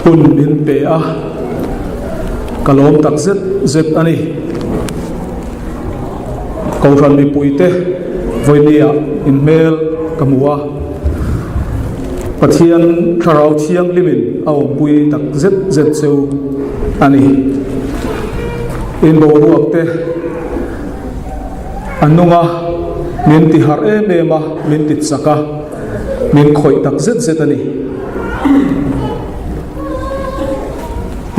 hun in pe a kalom tak zet ani kau ran mi puite voinia in mel kamua pathian tharau thiang limin aw pui tak zet cheu ani in bo ruakte anunga min ti har em a min ti chaka min khoi tak zet ani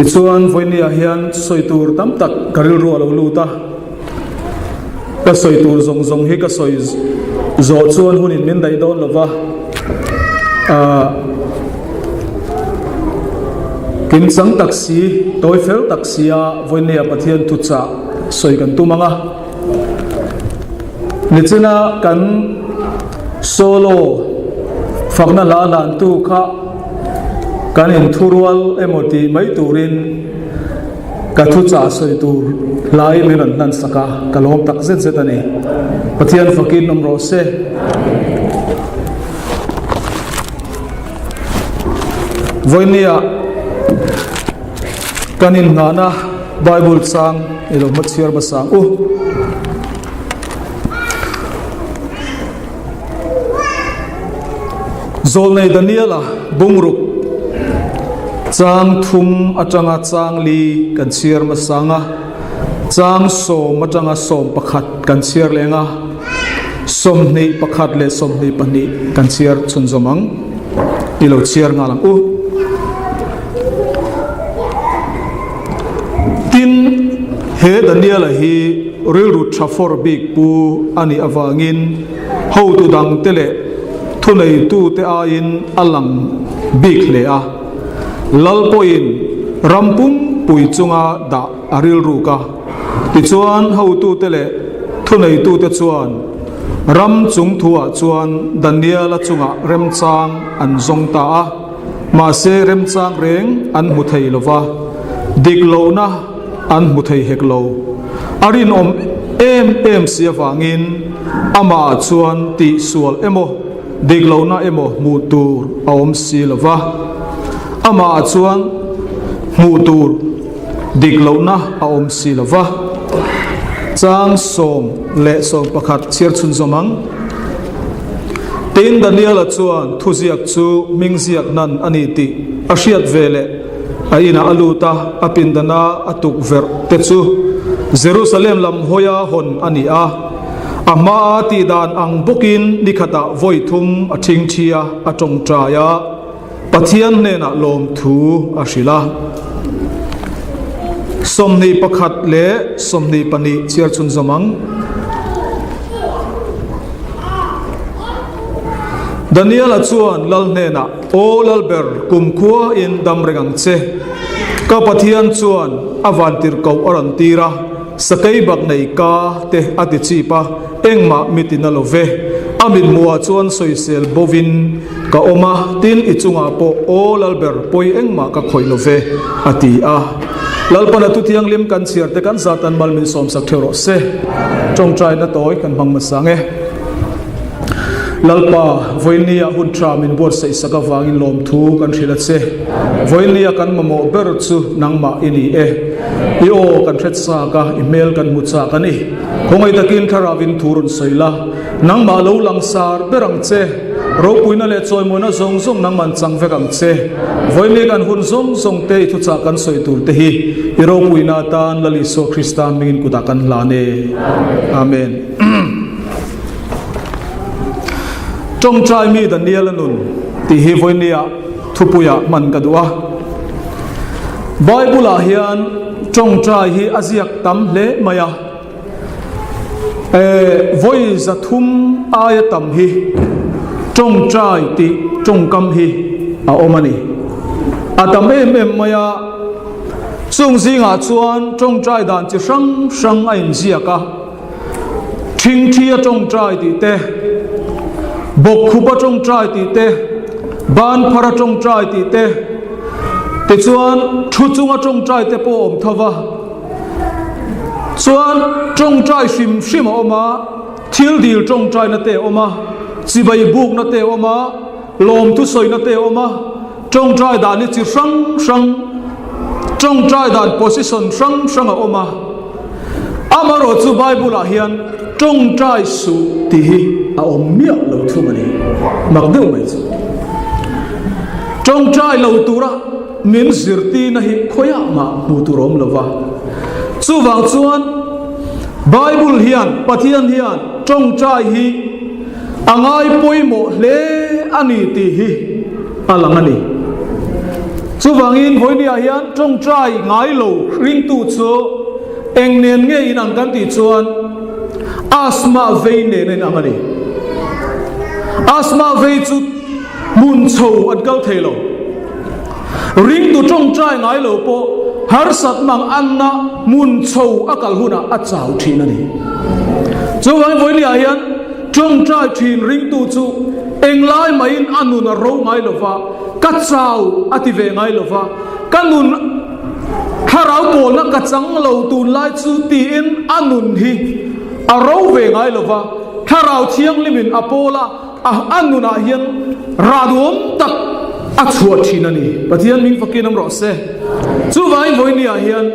Ituan voinia hian soitur tam tak karil ro lo luta ka soitur zong hi ka soi zo chuan hunin min dai don lova kin sang taksi toy fel taksia voinia pathian tu cha soi kan tu manga nichina kan solo fakna la lan tu kha kan in thurwal emoti mai turin ka thu cha soi tur lai menan nan saka kalom tak zet ani pathian fakin nomro se voinia kanin ngana bible sang ilo mathiar basang zolnei Daniela bungruk chang thum atanga chang li kan chiar masanga chang som atanga som pakhat kan chiar lenga som nei pakhat le som nei pani kan chiar chunzomang ilo chiar ngalang tin he Daniela hi rilru trafor big pu ani awangin ho tu dang tele thunei tu te a in alang big le a lalpoin rampum pui chunga da aril ruka ti chuan ho tu tele thunei tu te chuan ram chung thua chuan Daniela chunga rem chang an zong ta a ma se rem chang reng an mu thei lova dik lo na an mu thei hek lo arin om em sia wangin ama chuan ti sual emo dik lo na emo mu tur aom si lova ama chuan mu tur dik lo na aom si lova chang som le som pakhat chiar chun zomang tin Daniela chuan thuziak chu mingziak nan ani ti ashiat vele aina aluta apindana atuk ver te chu Jerusalem lam hoya hon ani a ama ti dan ang bukin nikhata voithum athing thia atong traya pathian nena lom thu ashila somni pakhat le somni pani chiar chun zamang Daniela chuan lal nena o lalber kumkhua in damrengang che ka pathian chuan avantir ko orantira sakai bak nei ka te ati chi pa engma mitina love amin muwa chuan soisel bovin ka oma tin ichunga po o lalber poi engma ka khoi love ati a lalpana tu thiang lim kan chiar te kan zatan malmin som sak thero se tongtrai na toy kan bang masange lalpa voinia huntra min bor sei saka wangin lom thu kan thila che voinia kan mamo ber chu nangma ini io kan thet sa ka email kan mucha kani khongai takin tharawin thurun soila nangma lo langsar berang che ro puina le choi mona zong zong nangman changve kang che voinia kan hun zong te thu cha kan soi tur te hi iro puina tan lali so Kristan mingin kudakan lane amen trong trai mi Daniela nun ti hi voinia thupuya man kadua Bible hian trong trai hi aziak tam le maya voi zathum aya tam hi trong trai ti trong kam hi a omani atam em maya chung zinga chuan trong trai dan chi sang a in ziaka thing thia trong trai ti te bok khupa trong trai ti te ban phara trong trai ti te te chuan thu chunga trong trai te po om thawa chuan trong trai sim oma thil dil trong trai na te oma chibai buk na te oma lom thu soi na te oma trong trai đàn ni chỉ sang sang trong trai đàn position sang sang ở oma amaro chu Bible a hian trong trai su ti hi a om miao lo thu mani mặc deu mai chu trong trai lo tura min zirti na hi khoya ma mu turom lova chu wang chuan Bible hian pathian hian trong trai hi angai poimo hle ani ti hi alangani chu wangin voinia hian trong trai ngai lo ring tu chu eng nen nge in ang kan ti chuan asma ve ne nen angani asma ve chu mun chho an kal thelo ring tu trong trai ngai lo po har sat mang anna mun chho akal huna a chau thin ani chu wang voinia hian trong trai thin ring tu chu eng lai mai in anun a ro ngai lova ka chau ati ve ngai lova kanun harau ko na ka chang lo tu lai chu ti in anun hi a ro ve ngai lova harau thiang limin apola a anuna hian radom tak a chuat thin ani pathian min fakin am ro se chu vai voinia hian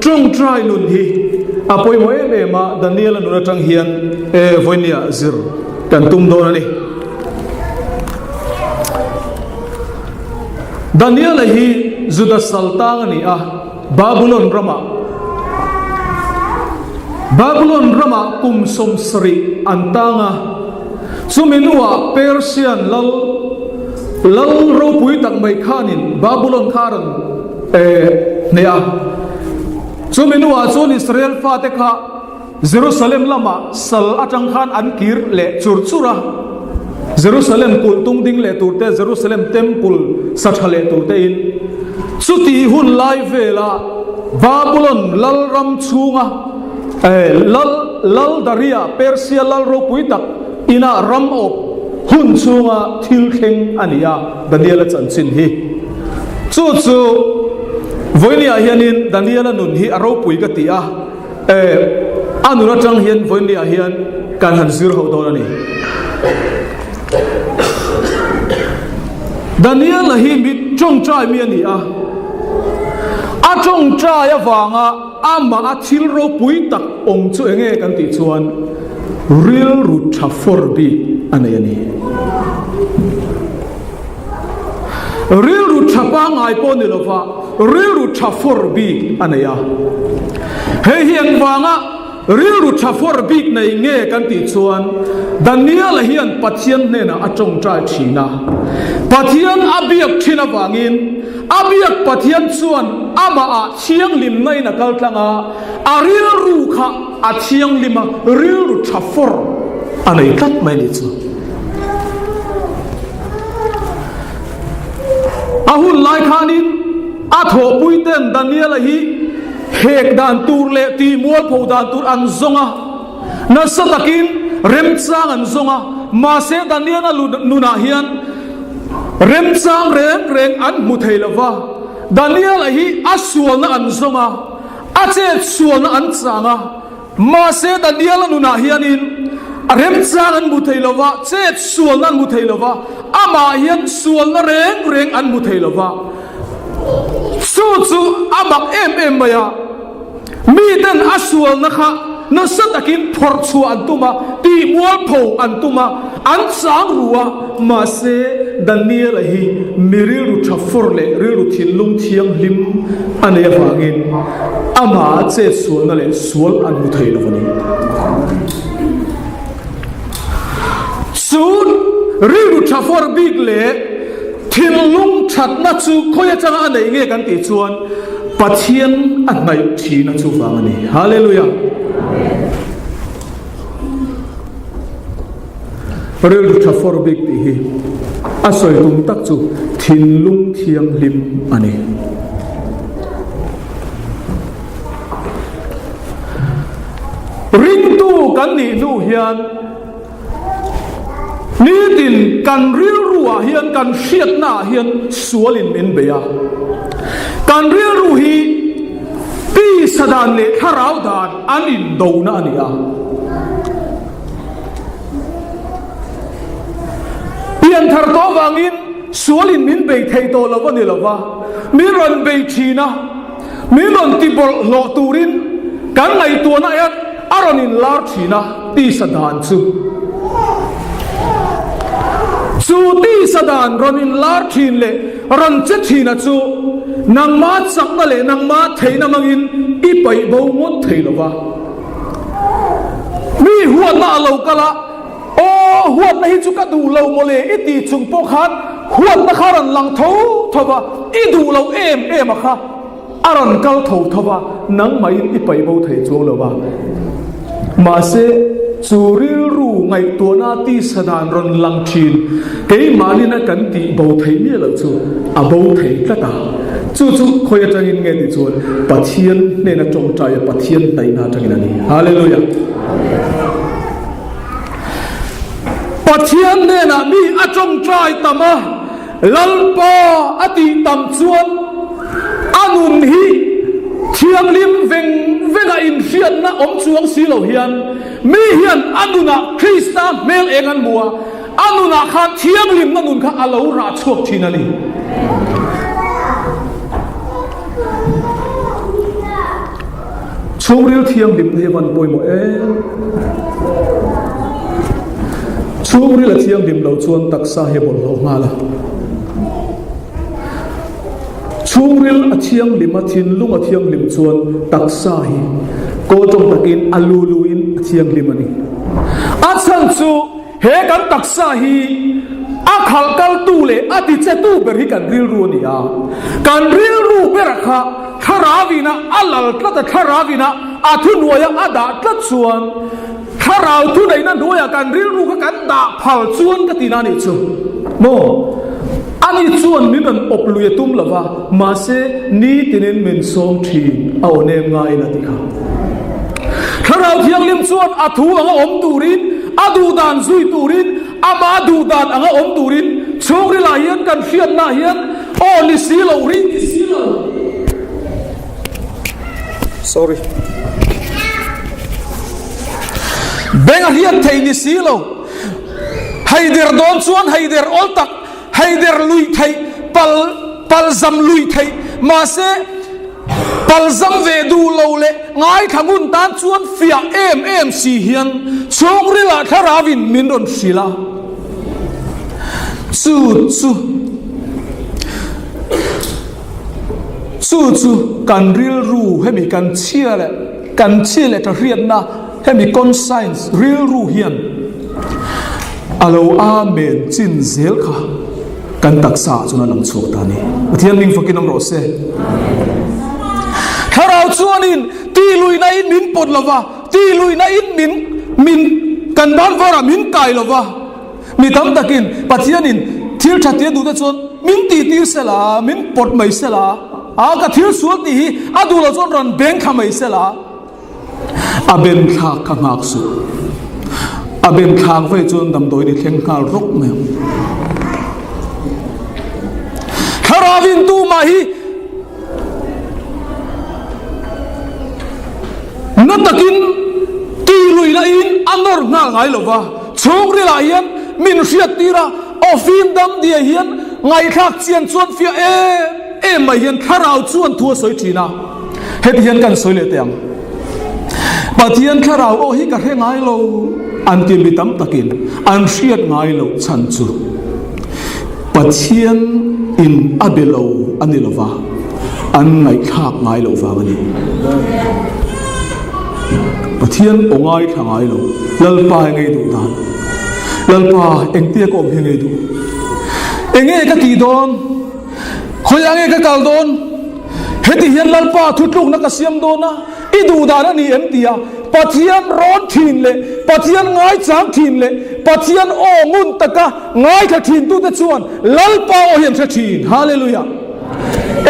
trong trai nun hi apoi mo em ma Daniela nuna tang hian voinia zir kan tum do ani Daniela hi Judah Sultan ani Babylon Rama kum som sri antanga suminua Persian lal ro pui tak mai khanin Babylon kharan nea suminua chon Israel fa te kha Jerusalem lama sal atang khan an kir le churchura Jerusalem kul tung ding le turte Jerusalem temple sathale turte in suti hun lai vela Babylon lal ram chunga lal daria Persia lal ro puitak ina ram op hun chunga thil kheng ania Daniela chanchin hi chu voinia hianin Daniela nun hi aro pui ka tia anura tang hian voinia hian kan han zir ho do ani Daniela hi mit trong trai mi ani a trong trai awanga ama a thil ro pui tak ong chu enge kan ti chuan real root for bi ani real root pa ngai po ni lova real root for bi anaya he hian wanga real root for bi nei nge kan ti chuan Daniela hian pathian ne na a trong trai thina pathian abiak thina wangin abiak pathian chuan ama a chiang lim nei na kal tlanga a real ru kha a chiang lima real ru thafor anei tat mai ni chu ahun lai khanin a tho puiten Daniela hi hek dan tur le ti mual pho dan tur an zonga na satakin rem chang an zonga ma se Daniela nuna hian rem chang reng an muthei lova Daniela hi asual na an zonga ache sual na an changa ma se Daniela nuna hianin rem chang an muthei lova che sual na an muthei lova ama hian sual na reng an muthei lova chu amak em maya mi den asual na kha na satakin phor chu antuma ti mual pho antuma an sang ruwa ma se Daniela hi miriru thafor le riru thilung thiang lim ane wangin ama che sual na le sual an mu thei lovani sun riru thafor big le thilung that na chu khoya changa ane nge kan ti chuan pathian an mai thi na chu wangani hallelujah real thafor big ti hi asoi tum tak chu thin lung thiang lim ani ring tu kan ni nu hian ni tin kan real ruwa hian kan hriat na hian sualin in beya kan real ru hi pi sadan le tharau dan an in do na ania pian thar to wangin sualin min bei thei to lova ni lova mi ron bei thina mi ron ti bol lo turin kan ngai tu na ya aronin lar thina ti sadan chu ti sadan ronin lar thin le ron che thina chu nang ma chak na le nang ma theina mangin I pai bo ngot thei lova mi huat na lo kala o huat na hi chu ka du lo mo le I ti chung po khat huat na kharan lang tho thoba I du lo em kha aron kal tho thoba nang mai I pai bo thei chu lova ma se churil ru ngai to na ti sadan ron lang thin ke mali na kan ti bo thei mi lo chu a bo thei ta ta chu khoi atangin nge ti chun pathian ne na chong trai pathian tai na tangin ani hallelujah pathian ne na mi a chong trai tama lalpa ati tam chuan anun hi thiang lim venga in hian na om chuang si lo hian mi hian anuna krista mel engan mua anuna kha thiang lim na nun kha alo ra chuak thinani churil thiang lim he ban poi mo churil thiang lim lo chuan taksa he bol lo ngala churil athiang lim athin lung athiang lim chuan taksa hi ko tong takin aluluin athiang lim ani achal chu he kan taksa hi a khal kal tu le ati che tu ber hi kan ril ru ni a kan ril ru ber kha tharavina alal tla tharavina athu noya ada tla chuan tharau tu dai na noya kan ril ru ka kan da phal chuan ka tina ni chu mo ani chuan min an opluya tum lova ma se ni tinin min som thi au nem ngai na ti kha tharau thiang lim chuan athu anga om turin adu dan zui turin ama du dan anga om turin chungri la hian kan fiat na hian o ni silo ri ni silo sorry benga hian thei ni silo haider don chuan haider ol tak haider lui thei pal zam lui thei ma se pal zam ve du lo le ngai thangun tan chuan fia em si hian chungri la tharavin min ron sila chu kan ril ru hemi kan chia le ta riat na hemi conscience ril ru hian alo amen chin zel kha kan taksa chuna lang chu ta ni thian ning fakin ang ro se tharau chuanin ti lui na in min pot lova ti lui na in min kan dan vara min kai lova mi tam takin pathianin thil thatia du ta chon min ti sela min pot mai sela a ka thil suak ti hi adu lo chon ron bank kha mai sela aben kha ka ngak su aben khang vai chon dam doi ni thleng kal rok me kharavin tu ma hi na takin ti lui la in anor na ngai lova chungri la hian min riat tira ofin dam dia hian ngai khak chian chuan fia mai hian kharau chuan thua soi thina het hian kan soi le teang pathian kharau o hi ka he ngai lo an ti mi tam takin an riat ngai lo chan chu pathian in abelo anilova an ngai khak ngai lo wa ani pathian ongai thangai lo lalpa ngai du dan lalpa engtia ko bhe ngai du enge ka ti don khoyange ka kal don heti hian lalpa thutluk na ka siam dona I du dan ani emtia pathian ron thin le pathian ngai chang thin le pathian o ngun taka ngai tha thin tu ta chuan lalpa o hian tha thin hallelujah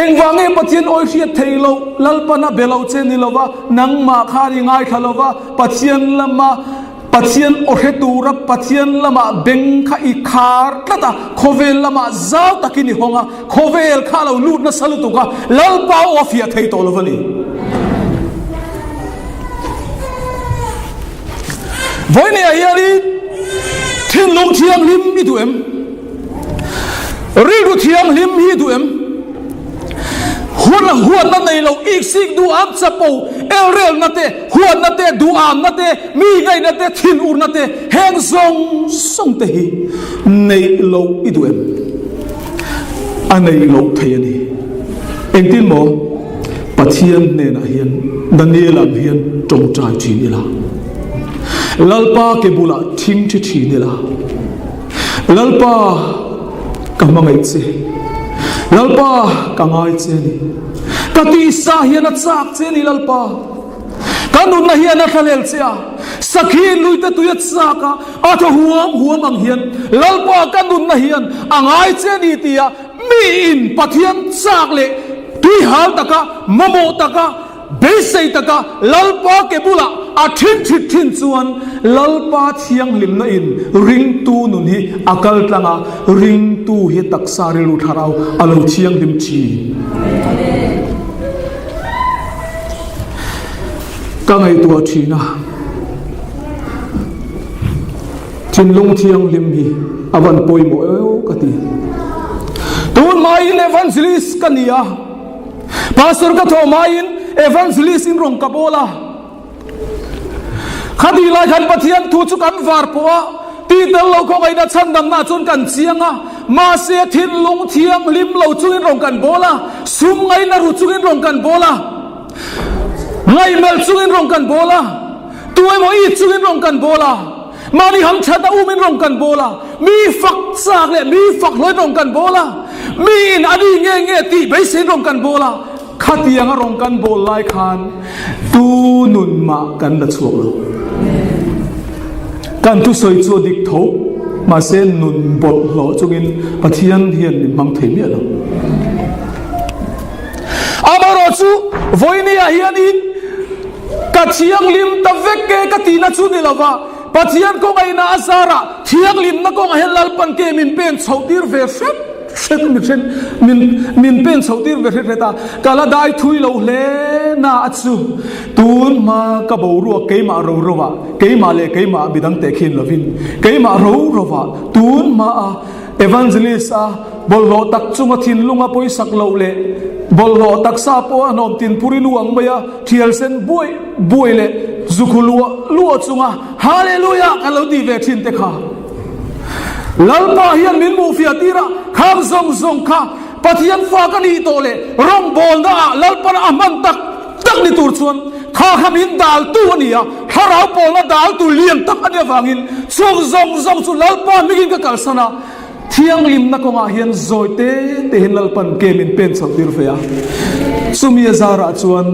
engwange pathian oi hriat theilo lalpa na belo chen ni lova nangma khari ngai thalova pathian lama pathian o hetura pathian lama bengkha I khar tata khovel lama zau takini honga khovel khalo lut na salutuka lalpa o fia thei to lovani voine ayali thin lung thiam lim I tu em ri ru thiang lim hi du em huan na nei lo ik sik du am chapo el rel na te huan na te du am na te mi ngai na te thin ur na te heng song te hi nei lo i du em anei lo thei ani engtin mo pathian ne na hian Daniela hian Tawngtai chi ni la lalpa ke bula thing chi ni la lalpa ka mangai che lalpa ka ngai che ni ka ti sa hian a chak che ni lalpa ka nun na hian a thalel che a sakhin lui ta tu ya chaka a tho huam ang hian lalpa ka nun na hian angai che ni tia mi in pathian chak le tui hal taka mamo taka besei taka lalpa ke bula a thin chuan lalpa thiang lim na in ring tu nun hi akal tlanga ring tu hi taksari lu tharau alo thiang lim chi ka ngai tua thina chin lung thiang lim hi avan poimo ka ti tun mai evangelist kania pastor ka tho mai evangelist in rong kabola khadi lai khan pathian thu chu kan var poa ti dal lo ko ngai na chan dam na chun kan chianga ma se thin lung thiang lim lo chu in rong kan bola sum ngai na ru chu in rong kan bola ngai mel chu in rong kan bola tuai mo i chu in rong kan bola mani ham chata in rong kan bola mi fak sak le mi fak loi rong kan bola mi in adi nge ti bai sin rong kan bola khatiang rong kan bol lai khan tu nun ma kan da chuak lo kan tu soi chu dik tho ma se nun bol lo chungin pathian hian ni mang thei mi lo amaro chu voini a hian in ka chiang lim ta vekke ka ti na chu ni lawa pathian ko ngai na asara thiang lim na ko ngai lal pan ke min pen chhautir ve set min pen chhautir ve reta kala dai thui lo hle na achu tun ma ka bo ru keima ro rowa keima le keima bidang te khin lovin keima ro rowa tun ma evangelist a bollo tak chunga thin lunga poi sak lo le bollo tak sa po anom tin puri luang maya thial sen buai le zukhulua luo chunga hallelujah kalau di ve thin te kha lalpa hian min mu fia tira kham zong kha pathian fa ka ni to le rong bol na lalpa aman tak ni tur chuan kha khamin dal tu ania harau pol na dal tu lian tak ania wangin zong chu lalpa migin ka kalsana thiang lim na ko nga hian zoite te hin lalpan ke min pen chau dir fe a sumi zara chuan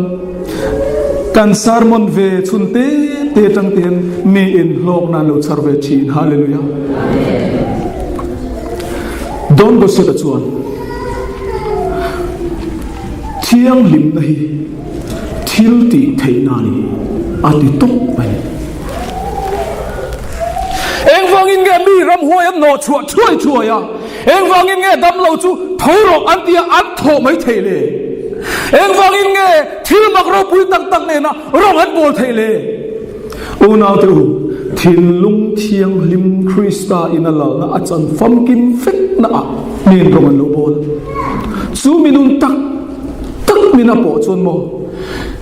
kan sermon ve chunte te tang ten mi in lok na lo charve chin hallelujah don go se da chuan thiang lim na hi thil ti theina ni ati tok pai eng wangin nge mi ram huai am no chuai ya eng wangin nge dam lo chu thoro an tia an tho mai thele eng wangin nge thil mak ro pui tak ne na rong an bol thele o naw tu thin lung thiang lim Krista in ala na achan fam kim fek na a nin rong an lo bol chu minun tak mina po chon mo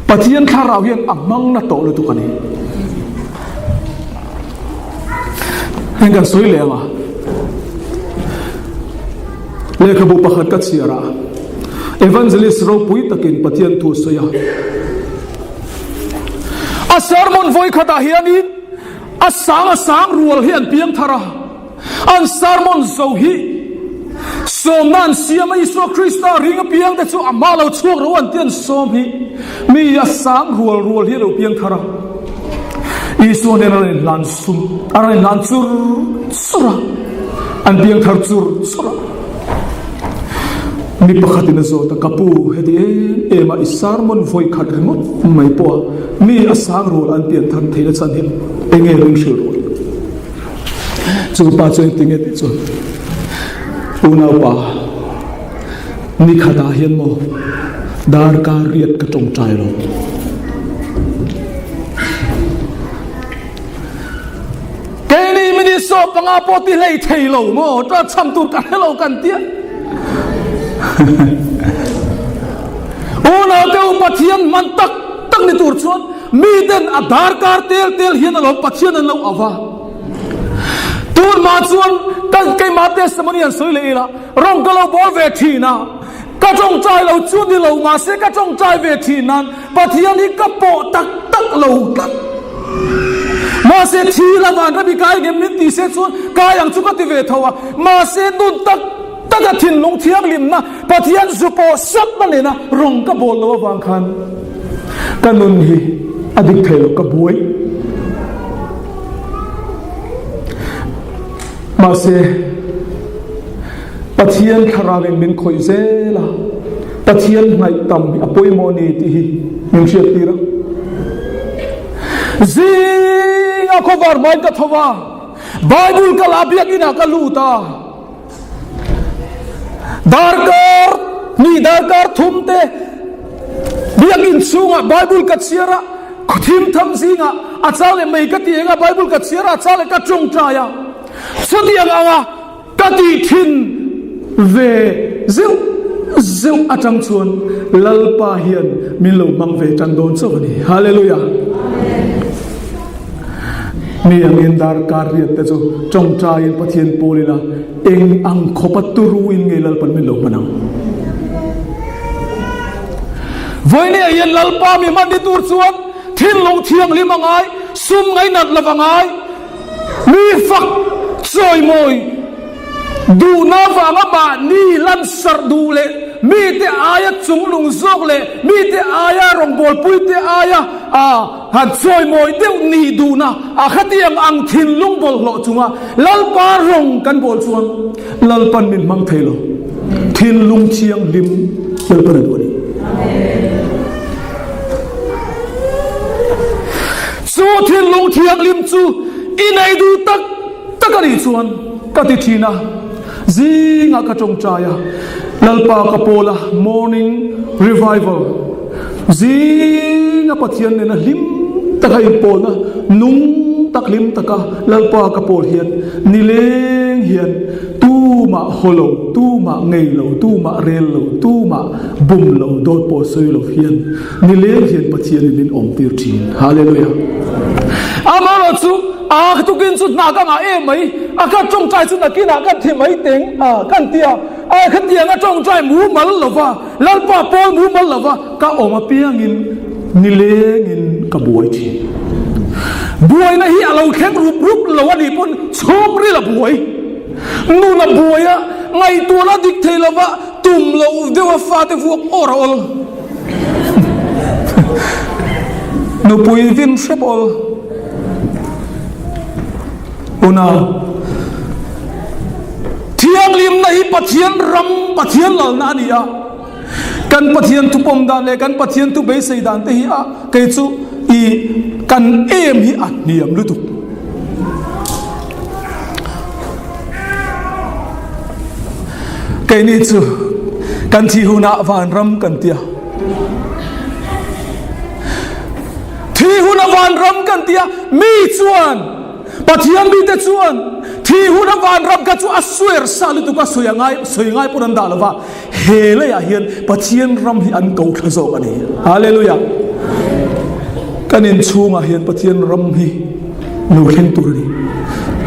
pathian tharau hian amang na to lo tu kani hengan soi lewa le khabu pakhat ka chiara evangelist ro pui takin pathian thu soya a sermon voi khata hianin a sang rual hian piang thara an sermon zo hi somnan siam iso Krista ringa piang te chu amalo chuak ro an tian som hi mi a sang rual hi ro piang thara iso ne ran lan sum aran lan chur sura an piang thar chur sura mi pakhatin zo ta kapu hedi ema isarmon voi khat remote mai po mi asang rol an pian than theila chan hi enge ring shur chu pa chen tinge ti chu una pa ni khata hian mo dar ka riat ka Tawngtai lo ke ni mi ni so panga po ti lei thei lo mo ta cham tur ka hello kan tia Una teu pathian man tak ni tur chuan mi den adhar kar tel hian alo pathian an lo awa tur ma chuan kan kai ma testimony an soi le ila rong ka lo bol ve thina ka chong chai lo chu ni lo ma se ka chong chai ve thinan pathian hi ka po tak lo tak ma se thi la van ra bi kai gem ni ti se chuan ka yang chu ka ti ve thowa ma se nun tak ka thin lung thiang lim na pathian zu po sat na le na rong ka bol lo wang khan kanun hi adik thelo ka buai ma se pathian kharang min khoi zela pathian ngai tam apoi mo ni ti hi min sia tira zinga cover mai ka thowa bible ka labiak ina ka luta darkar thumte biak in sunga bible ka chiara thim tham zinga achale mai ka tianga bible ka chiara achale ka chongchaya sodiang anga ka ti thin ve zeu atang chuan lalpa hian min lo mang ve tan don chawani hallelujah mi ang indar karyat te chu chongchain pathian polila eng ang khopaturu in nge lalpan min lo manang voine ayan lalpa mi man di tur chuan thin long thiang limangai sum ngai nat lawangai mi fak choi moi du na wanga ba ni lan sar du le mi te aya chung lung zok le mi te aya rong bol pui te aya han choi moi deu ni du na khatiang ang thin lung bol lo chunga lalpa rong kan bol chuang lalpan min mang thelo thin lung chiang lim lalpan du ni chu thin lung chiang lim chu inai du tak ani chuan ka ti thina zinga ka chongchaya lalpa kapola morning revival zinga pathian ne na lim takai pona nung taklim taka lalpa kapol hian nileng hian tu ma holo tu ma ngei lo tu ma rel lo tu ma bum lo dot po soi lo hian nileng hian pathian min om tir thin hallelujah amaro chu tu kin chu na ka nga e mai ka chong chai chu na kina kan thi mai teng kan tia khan tia nga chong chai mu mal lova lalpa pol mu mal lova ka oma piangin nilengin ka buai thi buai na hi alo kheng rup lo ani pon chom ri la buai nu na buai a ngai tu la dik thei lova tum lo dewa fa te vuak orol nu pui vin shebol una thiang lim na hi pathian ram pathian lal na ni a kan pathian tu pom dan le kan pathian tu be sei dan te hi a ke chu i kan em hi at niam lu tu ke ni chu kan thi huna van ram kan tia thi huna van ram kan tia mi chuan pathian bi te chuan thi huna van ram ka chu aswer salu tu ka soyangai puran dalwa hele ya hian pathian ram hi an ko thazo ani hallelujah kanin chunga hian pathian ram hi lo khen turani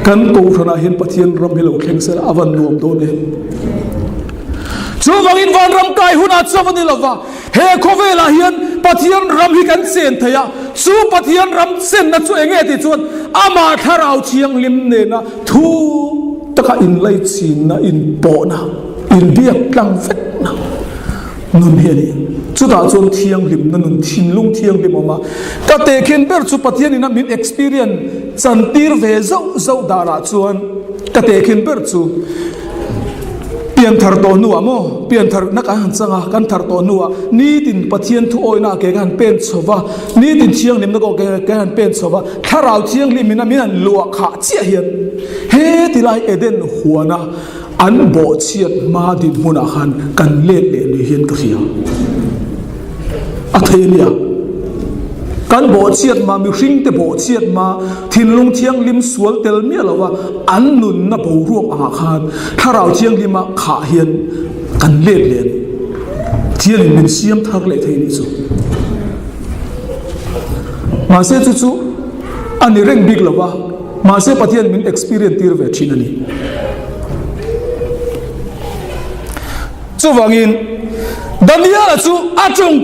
kan ko thana hian pathian ram hi lo khen sar avan nuam do ne chu wangin van ram kai huna chawani lova he khovela hian pathian ram hi kan sen thaya chu pathian ram sen na chu enge ti chuan ama tharau chiang lim ne na thu taka in lai chin na in po na in biak tlang vet na nun he ni chu da chon thiang lim na nun thin lung thiang lim ma ka te khen ber chu pathian ina min experience chan tir ve zo dara chuan ka te khen ber chu pian thar to nu amo pian thar na ka han changa kan thar to nu ni tin pathian thu oina ke kan pen chowa ni tin chiang lim na ko ke kan pen chowa tharau chiang lim mina min lua kha chia hian he tilai eden huana an bo chiat ma din huna han kan le ni hian ka khia a theinia kan bo chiat ma mi hring te bo chiat ma thin lung thiang lim sual tel mi lawa an nun na bo ruak a khan tharau chiang lima kha hian kan le thiên mình xiêm thắc lệ thấy đi chú mà sẽ chú anh ấy rèn big là va mà sẽ bắt thiên mình experience tiêu về chín này chú vàng in Daniela chú trong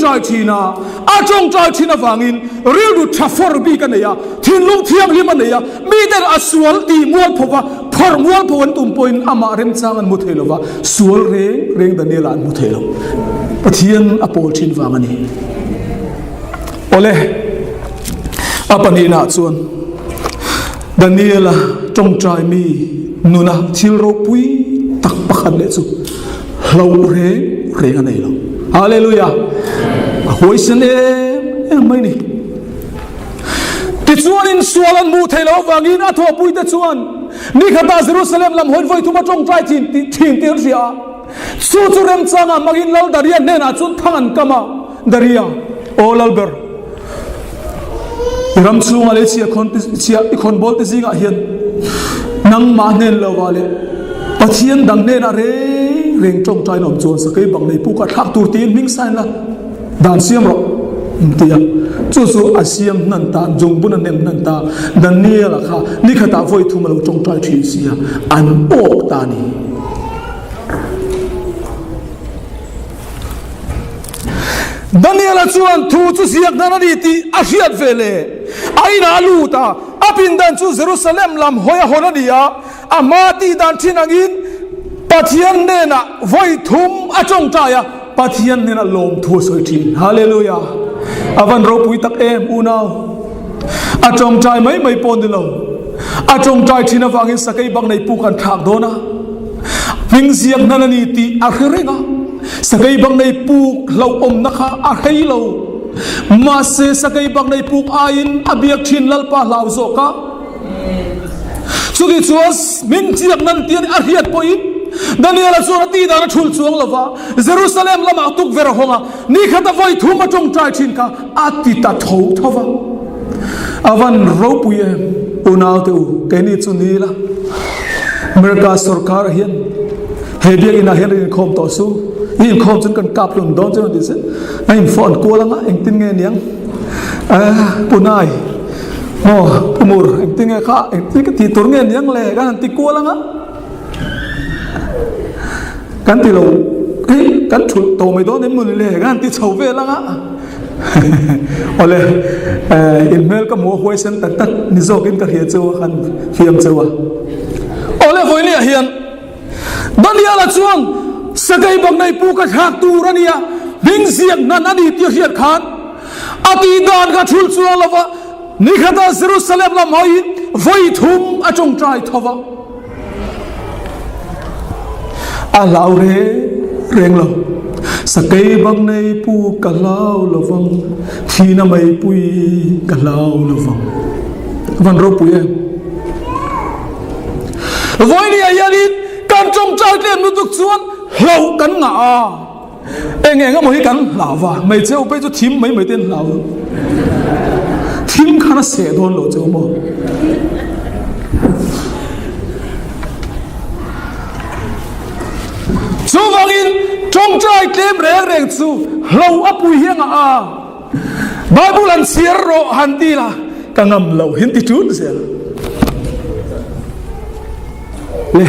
trai china vàng in real du chafor bi cái này à thiên lung thiam hiểm này à mi đến asual ti mual phova phor mual phovan tum point ama rem chang an muthei lova sual reng Daniela an muthei lo pathian apol chin vàng ani ole apani na chuan Daniela trong trai mi nuna thil ro pui tak pakhat le chu lâu reng anh này lo hallelujah hoi sen em mấy nè ti chuan in sualan mu thei lo wangin a tho pui te chuan ni khata Jerusalem lam hoi voi thuma trong trai thin tir ria chu rem changa magin lal daria ne na chun thangan kama daria all alber ram chunga le chia ikon bol te zinga hian nang ma nen lo wale pathian dang ne na reng trong trai nom chuan sakai bang nei pu ka thak tur tin ming sai la dan siam ro tia chu asiam nan ta jong bun nem nan ta Daniela kha ni khata voi thum lo trong trai thi sia an ok ta ni Daniela chuan thu chu siak na ni ti a hiat vele aina lu ta apin dan chu Jerusalem lam hoya honadia amati dan thinangin pathian nena voi thum atong taya pathian nena lom thu soi thin hallelujah avan ro pui tak em unau atong trai mai pon dilo atong trai thina wangin sakai bang nei pu kan thak dona ming ziak nanani ti a khrenga sakai bang nei pu lo om na kha a hei lo ma se sakai bang nei pu ain abiak thin lalpa lau zo ka chuki chuas ming ziak nan tian a hiat poin Daniela chuan ti dana thul chuang lova Jerusalem lama tuk vera honga ni khata voi thuma trong trai thin ka ati ta tho thova avan ropuye unau te u keni chuni la America sarkar hian hebia ina hian in khom to su in khom chun kan kap lun don chun dis ai phone ko langa eng tin nge niang punai mo pumur eng tin nge kha eng ti tur nge niang le kan ti ko langa kan ti lo kan thul to mai do nem mun le kan ti chau ve langa ole email ka mo hoi sen tak tak ni zo kin ka hia chu han fiam chuwa ole voi ni hian Daniela chuan sagai bang nei pu ka thak tu rania ding siak nan ani ti hiat khan ati dan ka thul chuwa lova ni khata Jerusalem la moi voi thum atong trai thova a lao reng lo sakai bang nei pu ka lao lovang thina mai pui ka lao lovang van ro pui voi ni ayani kan trong trai tlem nu tuk chuan lo kan nga eng mo hi kan lawa mai cheu pe chu thim mai ten law thim khana se don lo chu mo chu wangin trong trai tlem reng chu lo apui hianga Bible an siar ro handila kangam lo hin ti chun se le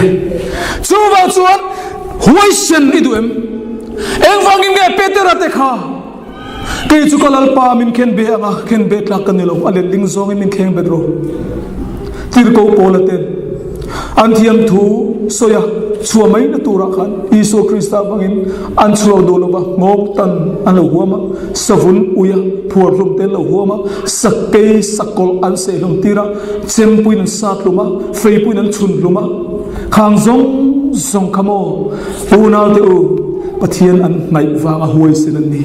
chu wa chuan huai sen iduem eng wangin nge Peter ate kha ke chu kalal pa min khen be anga khen be tla kan lo ale ding zong min khen be ro tir ko polaten anthiam thu soya chuamai na tura khan Iso Krista bangin an chlo do lo ba ngok tan an lo huama savun uya phur lum te lo huama sakkei sakol an se lum tira chempuin sat luma feipuin an chun luma khang zong khamo una te u pathian an nai wanga huai sen ni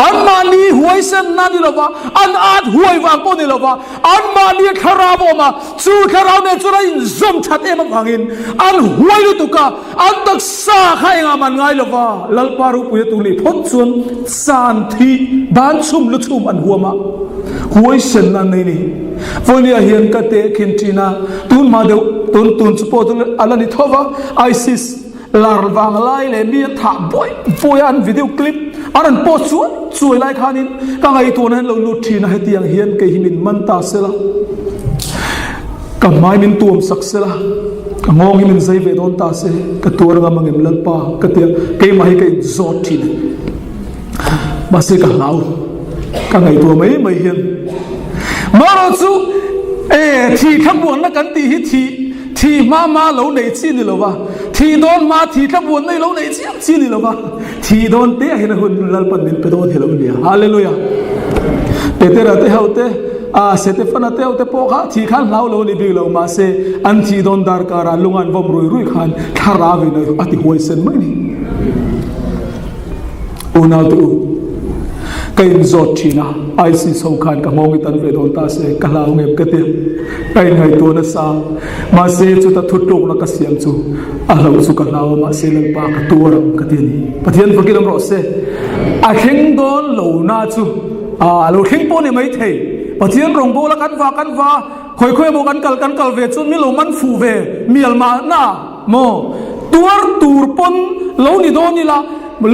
an mani huai sen na ni lova an at huai wang ko ni lova an mani kharabo ma chu kharau ne chura in zom that em wangin an huai lu tuka an tak sa khai nga man ngai lova lalparu pu tu li phot chun san thi ban chum lu chum an huama huai sen na nei ni vonia hian ka te khin tina tun ma de tun chupo tun alani thova ISIS ลาร์วางไล่เลยมีถามบ่อยอันวิดีโอคลิปอันนั้นโพสช่วยไล่ขานินก็ไงตัวนั้นเราลุดทีนะให้เตียงเฮียนเกหิมินมันตาเสละกับไม้มินตัวสักเสละกับงงหิมินใจเวดอนตาเสกับตัวเรามังเงินลันปากับเตียงเกยมาให้เกยจอดทีนมาเสกับเราก็ไงตัวไม่เฮียนมาเราสู้ทีขบวนนักกันตีฮิทีมาเหลาในชีนี่หรอวะทีโดนมาทีขบวนในเหลาในชีนี่หรอวะทีโดนเตะให้นะคนลัลปันนินไปโดนเฮลาเนี่ยฮาเลลูยาเตะระเตะเอาเตะเสตฟันเตะเอาเตะโปะทีขันเหลานี่บิลเอามาเสอันทีโดนดาร์การาลุงอันวอมรุยขันทาราวินอติหวยเซนไม่นี่อุณาตูก็อินจอดทีนะไอซีสองขันกับมองกันเวดอนตาเสกลาวเงียบกันเดียไปไงตัวนั้นสามาเสจุดทุดลงนักเสียงจูเราสุกลาวมาเสลังปากตัวเรากันเดียนี่ปะเทียนฟังกินเราเสเข่งโดนเหลาหน้าจูเราเข่งปนไม่เทปะเทียนรงโบละกันว่าค่อยๆโบกันกัลเวจุนมีเหลามันฟูเวมีอัลมาหน้าโมตัวตูร์ปนเหลานี่โดนนี่ละ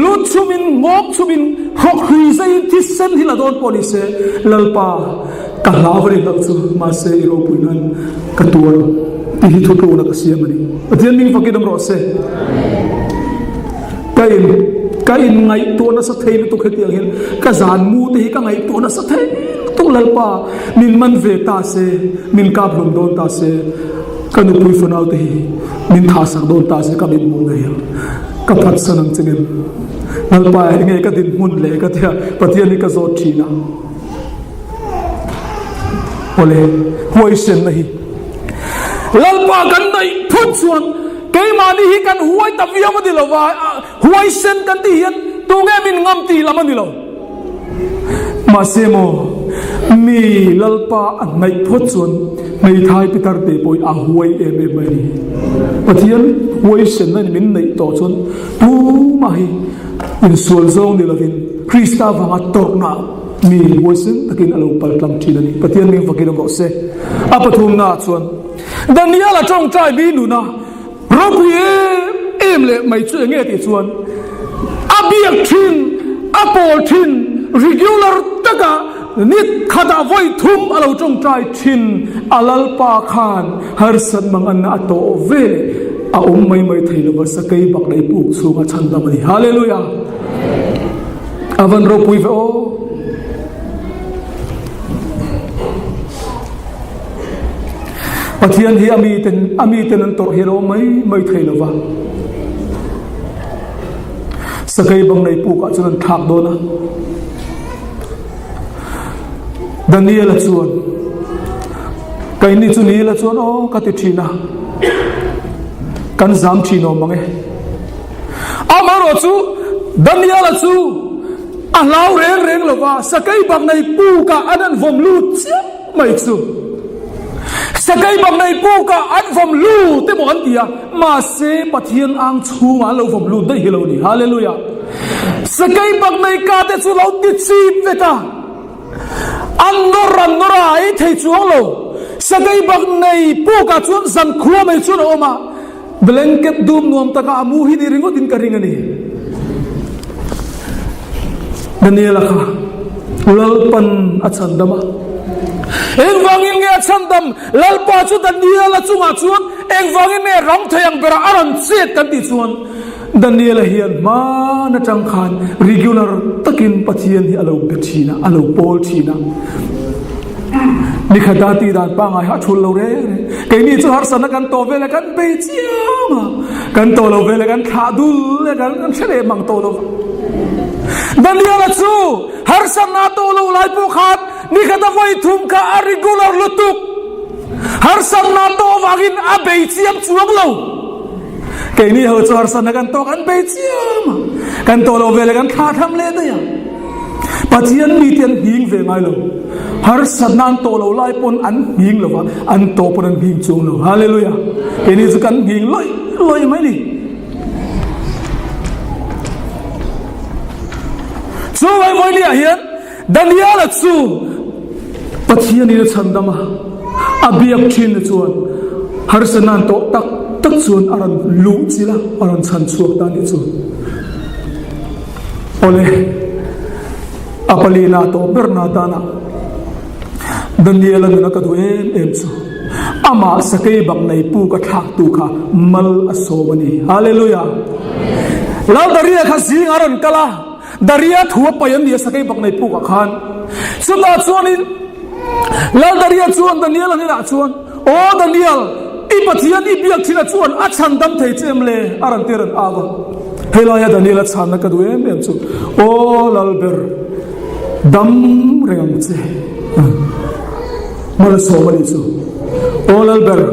ลุดชุมินงอกชุมินหกฮีเซที่เส้นที่ละโดนปนิเซลัลปากะลาวริลักซูมาเซอิโรปุยนันกะตัวที่ทุกโลนักเสียมันนี่ประเทศนี้ฟังกินดมรสเซกอินไงตัวนัสเทนตุกเตียงเห็นกะจานมูที่กะไงตัวนัสเทนตุกลัลปามินมันเวตาเซมินกาบลมโดนตาเซกันอุปุยฟนาวที่มินทาสักโดนตาเซกับมินมงเงียกับพัดสนังเจนินนั่นไปไงก็ดินมุนเล่ก็เทียปฏิญาณก็โจทย์ชีนะโอเล่หวยเส้นนี่ลัลปากันได้พุทธส่วนเกี่ยมานี่ฮิกันหวยตับวิญญาณมันดิลว่าหวยเส้นกันที่เห็นตัวแกมินงามตีละมันดิลมาเสโมมีลัลปาอันไม่พุทธส่วนในไทยพิธาร์เตปอยอาหวยไม่นี่ปฏิญาณหวยเส้นนั้นมินในต่อชนตูมาฮีอินส่วนทรงนี่ละวินคริสต์ฟังอัตโตนามีหวยเส้นตะกินอารมณ์ปัลลังทีนี่ปฏิญาณมีฟังกินเราเสอปฐุมนาชวนดันนี้ละจงใจมีหนูนะเราเพียเลยไม่ช่วยเงี้ยติชวนอาเบียทินอาโปทิน regular ตะกะนิดขดาไว้ทุ่มเราจงใจทินอาลัลปาขานฮาร์สันมังอันนาโตเวอาไม่ไทยละว่าสกายบักได้ปุกสูงชันดามันฮาเลลูยาอาวันเราปุยเวโอปะเทียนที่อามีเตนันโตเฮโรไม่ไทยละว่าสกายบังได้ปุกจนทักโดนะดานิเอลชวนไกนี่จุนีละชวนโอ้กัติชีนะกันจำชีโนมังเออามาโรจูดันยาลจูอาลาวเร่งละว่าสกายบังในปูกะอันนั้นผมรู้เสียไม่จูสกายบังในปูกะอันผมรู้แต่บอกอันเดียมาเสปะเทียนอังชูงาเราผมรู้ได้เฮโลนี่ฮาเลลูยาสกายบังในกาเตจูเราติดชีพเวตาอันนราไอเทจวงเราสกายบังในปูกะจวนสันขัวไม่ชวนออกมาblanket dum nuam taka amuhi di ringot in karingani Daniela ka lalpan at sandama eng wangin nge at sandam lalpa chu Daniela chunga chuan eng wangin ne rong thayang bera aran set kan ti chuan Daniela hian ma na chang khan regular takin pathian hi alo bechina alo pol chinaนี่ขดาตีดานป้าไงฮะชุนเราเร่ไก่นี่จะหักสนกันโตเวลกันไปเจียงกันโตเราเวลกันขาดุลกันเฉลยมังโตเราดันเดียร์จูหักสนโตเราไล่พวกขาดนี่ขดาไว้ทุ่มกับอาริกูลาร์ลุตุกหักสนโตวากินอาเบเจียมจวงเราไก่นี่เขาจะหักสนกันโตกันไปเจียงกันโตเราเวลกันขาทำเล่นได้ยังปัจจัยมีเตียนหิงเวงไงเราฮาร์สันนันโตเราไล่ปนอันหิงเราวะอันโตปนอันหิงจงเราฮาเลลูยาเอ็นี่จะกันหิงลอยไหมนี่สู้ไว้ไว้เนี่ยเห็นดันยาละสู้ปัจจัยนี้ฉันดำอาเบียกชินชวนฮาร์สันนันโตตัก ตักส่วนอรันลุจิละอรันชันช่วงตานิจูโอเลอปลีนาโตเบอร์นาตานะดันเดียลันนักดูเอ็มจูอามาสเกย์บังในปูกระทักตูค่ะมัลอโศวนีฮาเลลูยาแล้วดาริยาข้าสิงอรันกะลาดาริยาทัวไปยันเดียสเกย์บังในปูกระขานสุดท้ายส่วนนี้แล้วดาริยาส่วนดันเดียลันนี่ละส่วนโอ้ดันเดียลอีปัจจัยนี้เบียกที่ละส่วนอัจฉริยะเทเจมเลอรันเตรันอาวเฮลายาดันเดียลชันนักดูเอ็มจูโอ้ลัลเบอร์ดัมเรียงเจมัลโซวนีจูโอลัลเบอร์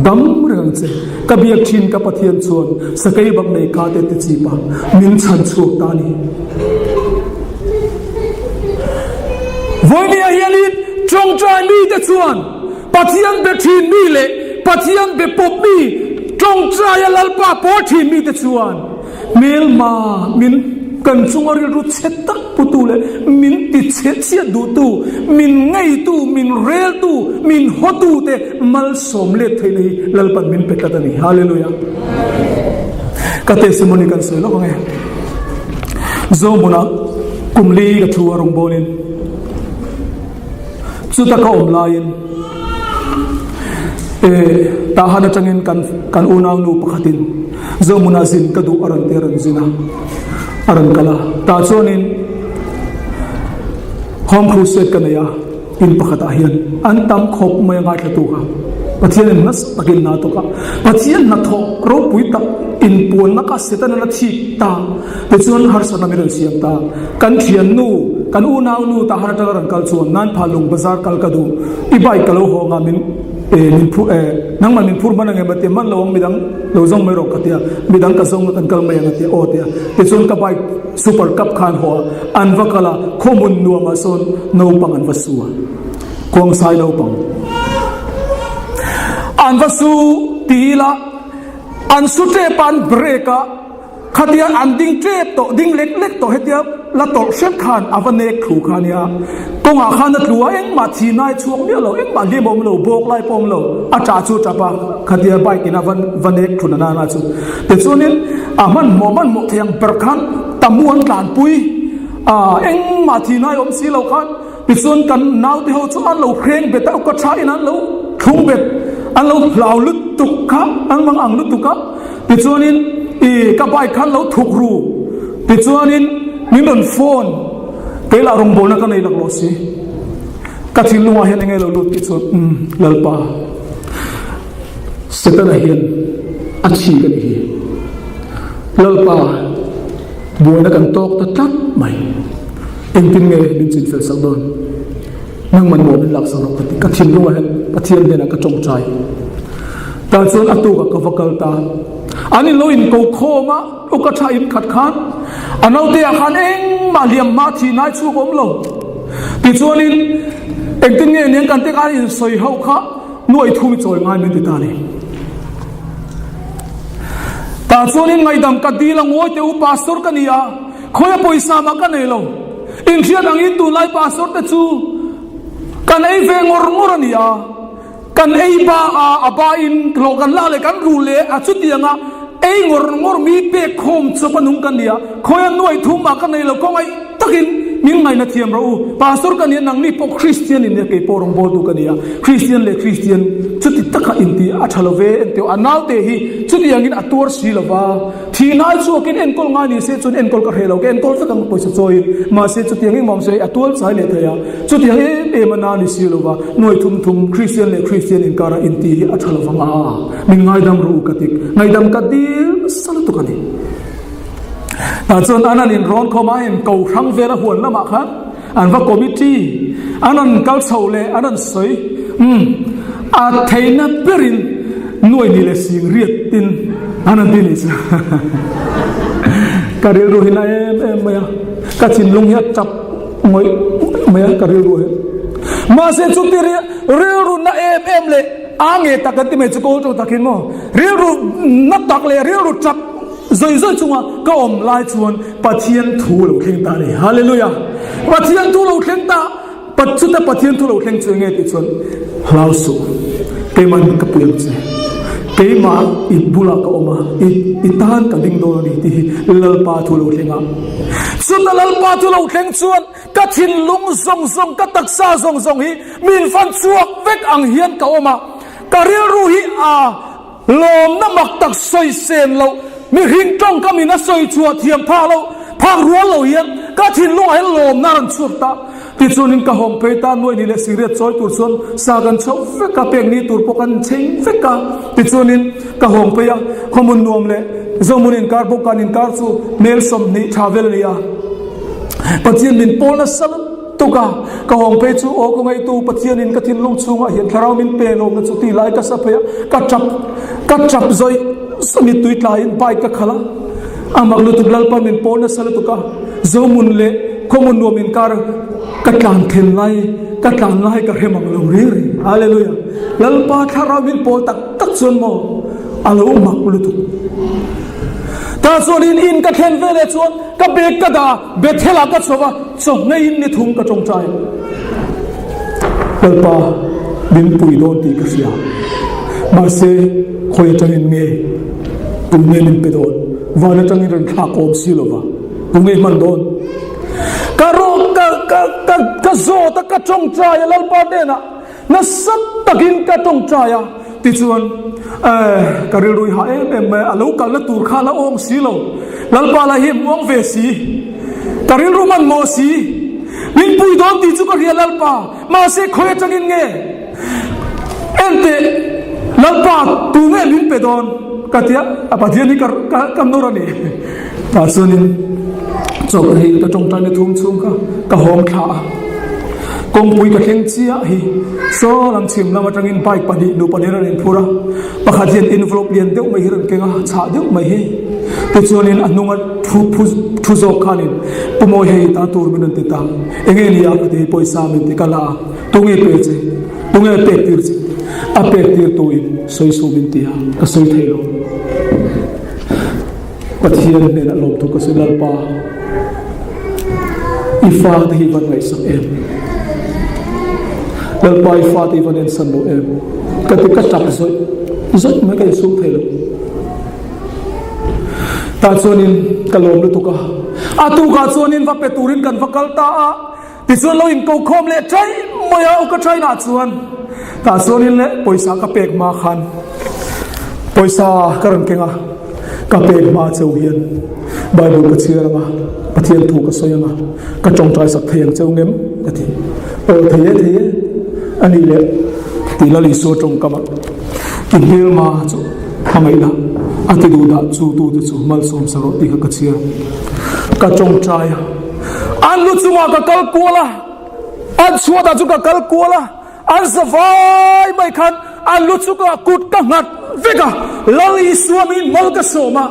ดัมเรื่องเจกับเบียกชินกับปะเทียนส่วนสกัยบักในคาเตติจีปามินชันช่วงตานีวันนี้เฮียลิดจงใจมีแต่ส่วนปะเทียนเบทินมีเละปะเทียนเบปบมีจงใจลัลปาปอทินมีแต่ส่วนเมลมามินกันจงอริรุเชตักปุตุเลมินติเชเชียดูตูมินไงตูมินเรลตูมินฮอตูเตมัลสมเลทเทนีลัลปันมินเปกัตานีฮาเลลูยากัตเตสมอนิกันเสลก็ไงโซมุนักกุมลีกับทัวรงโบนินสุดตะกอมลายินตาฮันจังอินกันอุนานูปะขัดินโซมุนาซินกระดูอรันเตรันซินาอรันกะลาตาโซนินฮอมครูเซตกันยาอินปะขัดอาเฮียนอันตั้มขบไม่ง่ายตัวค่ะปะเทียนนัสตะกินนาตัวค่ะปะเทียนนัทโรปุยตักอินปวนนักเสตันนัทชีตาแต่ส่วนฮาร์สนามิเรนเสียงตากันเทียนนูกันอูนาวนูตาฮาร์ตะรันกัลส่วนนั้นพาลุงบาซาร์กัลกระดูอีใบกัลโหงามินมินพูนั่งมันมินพูดมันยังไงบัดเตมันเราไม่ดังเราจงไม่รอกกันเตียไม่ดังกระทรวงกันกัลไม่ยังเตียโอเตียแต่ส่วนกับใบซูเปอร์คัพคานหัวอันวักละข้อมูลนัวมาส่วนนูปังอันวัสัวกวงสายนูปังอันวัสูตีละอันสุดเทปันเบรกะขัดยาอันดิ้งเจ็บโตดิ้งเล็กๆโตเฮียละโตเช่นขันอวันเนกถูกขันยากงอาขันนัดลัวเอ็งมาทีนายช่วงเนี้ยเราเอ็งมาเลี้ยบอมเราโบกไล่ปอมเราอาจารย์จูจับปะขัดยาใบกินอวันเนกถูกนานาจูแต่ส่วนนี้มันหมดเทียงเปิดขันตะมวนหลานปุยเอ็งมาทีนายอมสีเราขันปิดส่วนกันนาวที่เขาชวนเราเพลงเบ็ดแต่ก็ใช้นั้นเราทุ่งเบ็ดอันเราเหล่าลึกตุกครับอันบางอ่างลึกตุกครับปิดส่วนนี้กับใบขันเราถูกรูปิดส่วนนี้มีโดนโฟนเกล้ารงโบนักกันในหลักโลสีกัดทิ้งลงมาเห็นยังไงเราลุดปิดส่วนลัลปาเสตนาเห็นอัดชีกันอีลัลปาบัวนักกันโตกตัดตัดใหม่เอ็งทิ้งเงี้ยดินสินเฟลสักโดนนั่งมันโมเป็นหลักสรุปกัดทิ้งลงมาเห็นกัดทิ้งเดินกระจงใจแต่ส่วนอัตุกับกฟกัลตาอันนี้เราอินโกโคมาอุกชาอินขัดขันอันเอาเดียขันเองมาเลี้ยงมาที่นายชูผมเราติดส่วนนี้เองติ้งเงี้ยกันที่การอินสวยเขาค่ะหน่วยทุ่มจอยงานมิติตาลีแต่ส่วนนี้ไงดำกัดดีละงวยเตอุปาสร์กันนี่อ่ะเขาจะปล่อยสามากันเลยเราอินเชียดังอินตุไลปาสร์แต่ชูกันไอเวงอร์งอร์นี่อ่ะกันไอ้บ้าบ้าอินโลกันล่าเลยกันรู้เลยอาชุดยังอ่ะไอ้งอร์มีเป๊กโคมสปนุงกันเนี่ยคอยหน่วยทุ่มมากันในเราก็ไอ้ตักินมิงไงนาเทียมเราปาสร์กันเนี่ยนังนี่พวกคริสเตียนเนี่ยเกี่ยวกับรองโบดูกันเนี่ยคริสเตียนเลยคริสเตียนชุดที่ตักอินที่อัชลเวเอ็นเตียวอันนั้นเตหีชุดที่ยังกินอัตวสีละว่าที่นั่นชัวกินเอ็นกอลงานนี่เสียชุดเอ็นกอลกระเฮเราเอ็นกอลสักกันไปสุดซอยมาเสียชุดที่ยังกินมองเสียอัตวสายเลยเทียชุดที่ยังเอ็มันนานี่สีละว่าหน่วยทุ่มคริสเตียนเลยคริสเตียนอินการอินที่อัชลวังมิงไงดำรู้กันติไงดำกันดีสลัดตุกันนี่แต่ส่วนอันนั้นอินร้อนเข้ามาเห็นเก่าครั้งเวลาหัวละมาครับอันว่าคอมมิตี้อันนั้นกัลเซาเลอันนั้นสวยอาเทนับเปรินหน่วยนี่เลยสิ่งเรียดตินอันนั้นดินิสการเรียนรู้เห็นเอ็มไหมการชินลงเหี้ยจับมวยไหมการเรียนรู้เห็นมาเส้นสุดที่เรียนรู้น่าเอ็มเลยอ่างเอตักกันที่ไม่จะโกงตักกินมั้งเรียนรู้นับตักเลยเรียนรู้จับzoi chunga ka om lai chuan pathian thu lo thleng ta ni hallelujah pathian thu lo thleng ta pachuta pathian thu lo thleng chu nge ti chuan hlausu ke man ka puyam che keima it bula ka oma it tan ka ding do ni ti lalpa thu lo thenga chuta lalpa thu lo thleng chuan ka thin lung zong ka taksa zong hi min fan chuak vek ang hian ka oma ka ril ru hi a lom na mak tak soi sen lo mi hing tong ka min a soi chua thiam pha lo phang rual lo hian ka thin lung ai lom na ran churta ti chunin ka hom pe ta noi ni le siret choi tur chuan sa gan chau fe ka pek ni tur pokan ching fe ka ti chunin ka hom pe ya khomun nuam le zomunin kar bo kanin kar chu mel som ni travel ni ya pathian min pol na sal tu ka hom pe chu o ko ngai tu pathian in ka thin long chunga hian tharau min pe lom na chu ti lai ka sa pe ka chap zoi sami tuit lai in pai ka khala amak lu tu blal pa min pol na sal tu ka zomun le khomun nuam in kar katlan thel lai ka hemang lo ri hallelujah lalpa thara min po tak chon mo alo mak lu tu ta sonin in ka thlen vele chon ka bek ka da be thela ka chowa chong nei in ni thum ka chong chai lalpa bin pui don ti ka sia ma se khoi changin nge tu ne lim pe don wana changin ran tha kom silova tu nge man don karo ka zo ta ka chong chaya lalpa de na sat takin ka chong chaya ti chuan ka ri rui ha em alo kal la tur kha la ong si lo lalpa la hi mong ve si ka ri ru man mo si min pui don ti chu ka ri lalpa ma se khoi changin nge ente lalpa tu nge min pe don ka tia apathia ni ka no ra ni ta sonin chok hi ka chong tan ni thum chung ka hom kha kong pui ka theng chia hi so lang chim lama tangin bike pani nu pani ran phura pakhathian envelope lian deuh mai hiran kenga cha deuh mai hi te chuanin anunga thu zo khanin pumo hei ta tur min te ta enge lia ka te poisa min te kala tunge pe che tunge pe tir che a pe tir tu in soi su min tia ka soi thailo pathian ne la lom tu ka silal pa ifa the hi van ngai sak em lalpa ifa the van en san lo em ka te ka tap zoi me ka su thailo ta chuanin kalom lu tu ka atu ka chuanin va pe turin kan vakal ta a ti chuan lo in ko khom le chai moya o ka chai na chuan ta chuanin le poisa ka pek ma khan poisa karan kenga ka pek ma cheu hian bible ka chiranga pathian thu ka soyanga ka chong trai sak thayang cheu ngem ka thi o theye ani le ti la li so chong kama ti hil ma chu hangai la ati du da chu tu chu mal som saro ti ka chir ka chong trai an lu chu ma ka kal kuala an chua da chu ka kal kuala an savai mai khan an lu chu ka kut ka ngat veka lali suami mal ka soma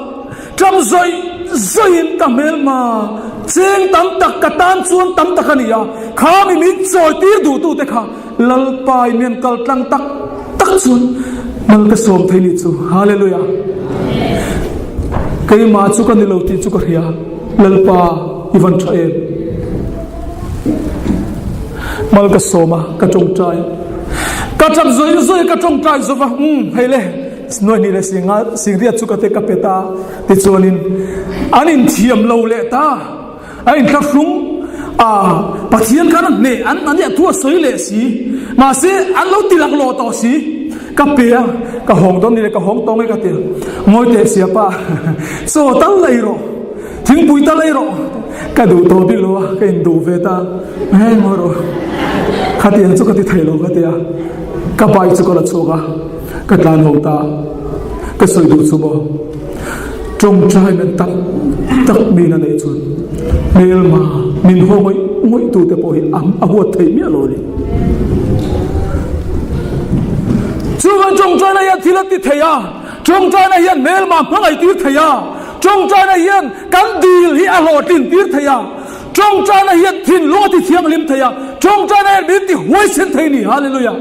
tram zoin tamel ma cheng tam tak katan chuan tam takania khami min choi tir du tu te kha lalpai men kal tlang tak chuan mal ka som thaini chu hallelujah kai ma chu ka ni lo ti chu ka ria lalpa ivan thae mal ka soma ka chong trai ka cham zoi ka chong trai zova hele noi ni le singria chu ka te ka peta ti chuanin anin thiam lo le ta ain thla hrung pathian khan ne an ya thua soi le si ma se an lo tilak lo to si ka pe ka hong don ni le ka hong tong e ka te ngoi te sia pa so tal lai ro thing pui ta lai ro ka du to bi lo ka in du ve ta mo ro khatian chu ka ti thai lo ka te ka pai chu ko la choga ka tlan ho ta ka soi du chu mo trong trai men tak mi na nei chun mel ma min ho ngoi tu te po hi am a huat thei mi lo ni chu van trong trai na ya thilat ti theya trong trai na hian mel ma phangai tir theya trong trai na hian kan dil hi a lo tin tir theya trong trai na hian thin lo ti thiang lim theya trong trai na hian min ti hoi sen thei ni hallelujah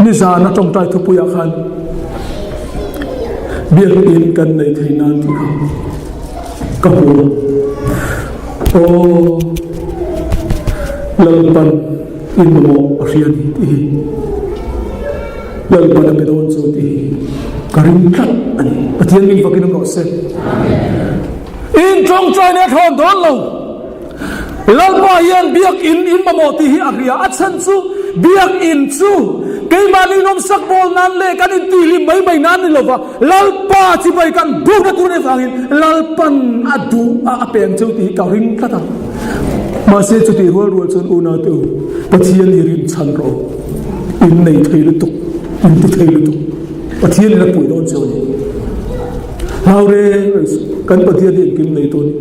ni za na trong trai thu puya khan biar in kan nei thei nan ti ka hu o lalpan in mo rian ti lal pa na pedon so ti karim kat ani pathian min pakin ro se in trong choi ne thon don lo lal pa yan biak in mamo ti hi agria achan chu biak in chu ke mani nom sak bol nan le kan in ti lim mai nan ni lo wa lal pa chi bai kan bu na tu ne fangin lal pan adu a pen chu ti karim kat ma se chu ti rol chon una tu pathian hi rin chan ro in nei thei lu tuk in ti thei lu tuk pathian na pui don chu ni haure kan pathian hi kim nei tu ni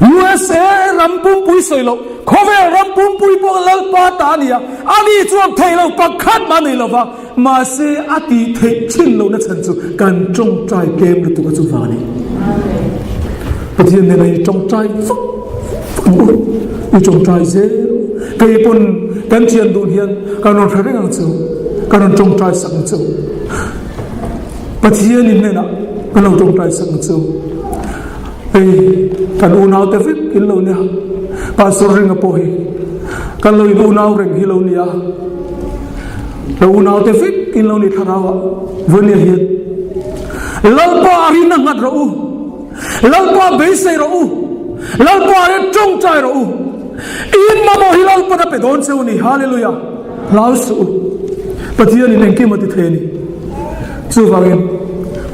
USA rampum pui soi lo khove rampum pui po lal pa ta nia ani chuam thei lo pakhat ma nei lo wa ma se ati thei chin lo na chan chu kan trong trai kem lu tu ka chu wa ni pathian ne nei trong trai i trong trai ze kai pun kan chian dun hian kan non thare ngang chu kan non trong trai sang chu pathian in ne na kan non trong trai sang chu kan unaw te fit in lo nia pastor ring apo hi kan lo in unaw ring hi lo nia lo unaw te fit in lo ni tharawa vonia hi lalpa arina ngat ro lalpa beisai ro lalpa re trong chai ro in mamo hi lalpa na pedon se uni hallelujah lausu pathian in enki mati theni chu wangin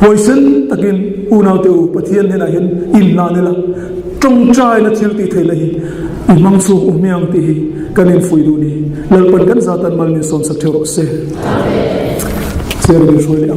voisin takin unaw te u pathian hena hin in na nela trong chai na thil ti thei lahi i mangsu u miang ti hi kanin fui du ni lalpan kan zatan mal ni son sak thero se amen se ro ni shoi le